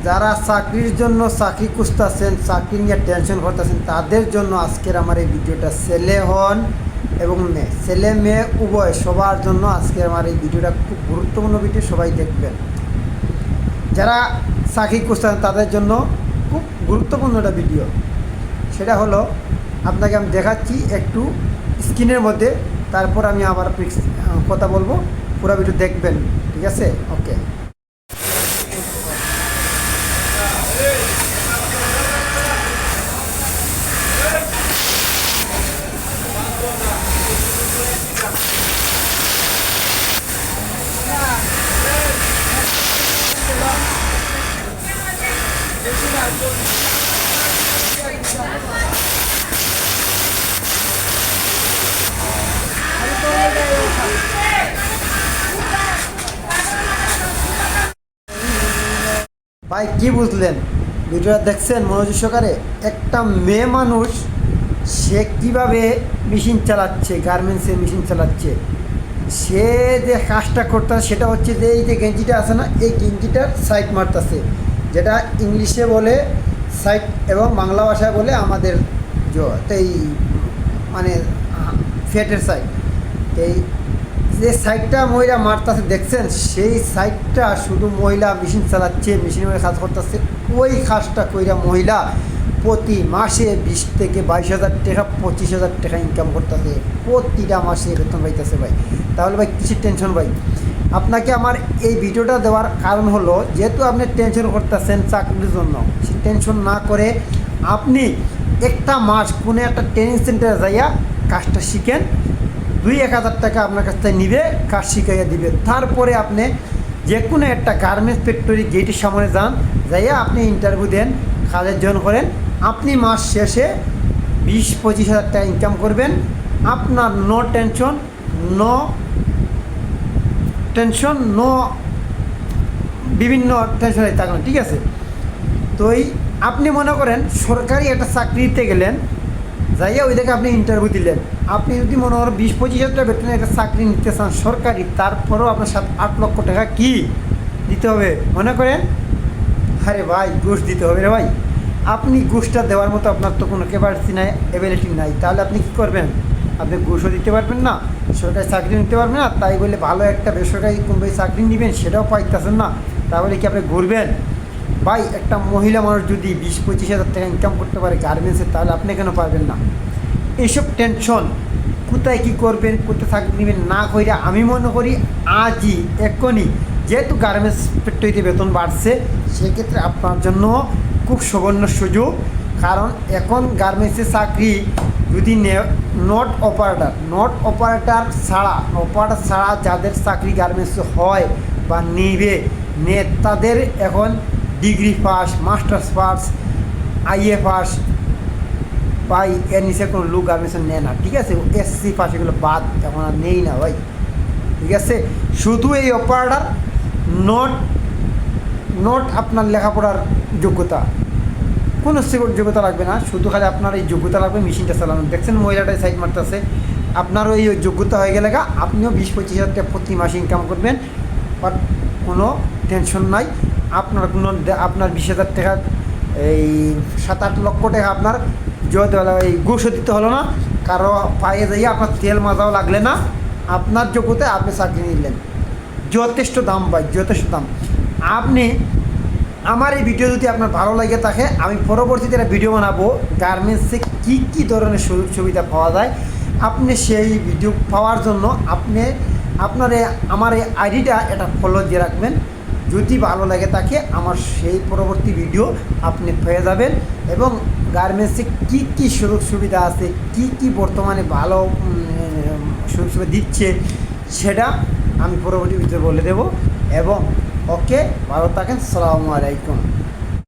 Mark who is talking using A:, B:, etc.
A: যারা চাকরির জন্য চাকরি খুঁজতেছেন, চাকরি নিয়ে টেনশন করতেছেন, তাদের জন্য আজকের আমার এই ভিডিওটা। ছেলে হন এবং মেয়ে, ছেলে মেয়ে উভয় সবার জন্য আজকে আমার এই ভিডিওটা খুব গুরুত্বপূর্ণ ভিডিও, সবাই দেখবেন। যারা চাকরি খুঁজতেছেন তাদের জন্য খুব গুরুত্বপূর্ণ একটা ভিডিও। সেটা হলো, আপনাকে আমি দেখাচ্ছি একটু স্ক্রিনের মধ্যে, তারপর আমি আবার কথা বলবো, পুরো ভিডিও দেখবেন, ঠিক আছে? ওকে। ভাই কি বুঝলেন? ভিডিওটা দেখছেন মনোযোগ সহকারে? একটা মেয়ে মানুষ সে কীভাবে মেশিন চালাচ্ছে, গার্মেন্টসের মেশিন চালাচ্ছে। সে যে কাজটা করতেছে সেটা হচ্ছে যে এই যে গেঞ্জিটা আছে না, এই গেঞ্জিটার সাইড মারতেছে, যেটা ইংলিশে বলে সাইড এবং বাংলা ভাষায় বলে আমাদের এই মানে ফেটের সাইড। এই যে সাইডটা মহিলা মারতেছে দেখছেন, সেই সাইডটা শুধু মহিলা মেশিন চালাচ্ছে, মেশিনের কাজ করতেছে। ওই কাজটা কইরা মহিলা প্রতি মাসে 20 থেকে 22,000 টাকা, 25,000 টাকা ইনকাম করতেছে, প্রতিটা মাসে বেতন পাইতেছে ভাই। তাহলে ভাই কিসের টেনশন ভাই? আপনাকে আমার এই ভিডিওটা দেওয়ার কারণ হলো, যেহেতু আপনি টেনশন করতেছেন চাকরির জন্য, সে টেনশন না করে আপনি একটা মাস কোনো একটা ট্রেনিং সেন্টারে যাইয়া কাজটা শিখেন। 2-1,000 টাকা আপনার কাছ থেকে নিবে, কাজ শিখাইয়া দিবে। তারপরে আপনি যে কোনো একটা গার্মেন্টস ফ্যাক্টরি গেটের সামনে যান, যাইয়া আপনি ইন্টারভিউ দেন, কাজের জয়েন করেন। আপনি মাস শেষে 20-25,000 টাকা ইনকাম করবেন। আপনার নো টেনশন, নো বিভিন্ন টেনশনে থাকবেন, ঠিক আছে? তো আপনি মনে করেন সরকারি একটা চাকরি দিতে গেলেন, যাইয়া ওই দেখে আপনি ইন্টারভিউ দিলেন। আপনি যদি মনে করেন 20-25,000 টাকা বেতনে একটা চাকরি নিতে চান সরকারি, তারপরেও আপনার 7-8 লক্ষ টাকা কি দিতে হবে মনে করেন? আরে ভাই, ঘুষ দিতে হবে রে ভাই। আপনি ঘুষটা দেওয়ার মতো আপনার তো কোনো ক্যাপাসিটি নাই, অ্যাবিলিটি নাই, তাহলে আপনি কী করবেন? আপনি ঘুষও দিতে পারবেন না, সরকারি চাকরি নিতে পারবেন না, তাই বলে ভালো একটা বেসরকারি কোম্পানি চাকরি নেবেন সেটাও পাইতেছেন না, তাহলে কি আপনি ঘুরবেন? ভাই, একটা মহিলা মানুষ যদি 20-25,000 টাকা ইনকাম করতে পারে গার্মেন্টসে, তাহলে আপনি কেন পারবেন না? এইসব টেনশন, কোথায় কী করবেন, কোথায় চাকরি নেবেন না কইরা, আমি মনে করি আজই এখনই, যেহেতু গার্মেন্টস ফ্যাক্টরিতে বেতন বাড়ছে, সেক্ষেত্রে আপনার জন্য খুব সুবর্ণ সুযোগ। কারণ এখন গার্মেন্টসের চাকরি যদি নট অপারেটার ছাড়া যাদের চাকরি গার্মেন্টসে হয় বা নিবে তাদের এখন degree pass, masters pass, IA pass, ভাই এর নিচে কোনো লোক গার্মেন্টসে নেয় না, ঠিক আছে? এসসি পাস এগুলো বাদ এখন আর নেই না ভাই, ঠিক আছে? শুধু এই অপারেটার নট আপনার লেখাপড়ার যোগ্যতা, কোনো যোগ্যতা লাগবে না, শুধু খালি আপনার এই যোগ্যতা লাগবে মেশিনটা চালানো। দেখছেন মহিলাটাই সাইড মারতেছে, আপনারও এই যোগ্যতা হয়ে গেলে আপনিও 20-25,000 টাকা প্রতি মাসে ইনকাম করবেন। বাট কোনো টেনশন নাই, আপনার 20,000 টাকা, এই 7-8 লক্ষ টাকা আপনার এই ঘুষও দিতে হলো না, কারো পায়ে যাইয়ে আপনার তেল মাজাও লাগলে না, আপনার যোগ্যতায় আপনি চাকরি নিলেন। যথেষ্ট দাম ভাই, যথেষ্ট দাম। আপনি আমার এই ভিডিও যদি আপনার ভালো লাগে থাকে, আমি পরবর্তীতে একটা ভিডিও বানাবো গার্মেন্টসে কী ধরনের সুযোগ সুবিধা পাওয়া যায়। আপনি সেই ভিডিও পাওয়ার জন্য আমার এই আইডিটা এটা ফলো দিয়ে রাখবেন। যদি ভালো লাগে থাকে আমার সেই পরবর্তী ভিডিও আপনি পেয়ে যাবেন, এবং গার্মেন্টসে কী সুযোগ সুবিধা আছে, কী বর্তমানে ভালো সুযোগ সুবিধা দিচ্ছে, সেটা আমি পরবর্তী ভিডিও বলে দেব। এবং ওকে, ভালো থাকেন, আসসালামু আলাইকুম।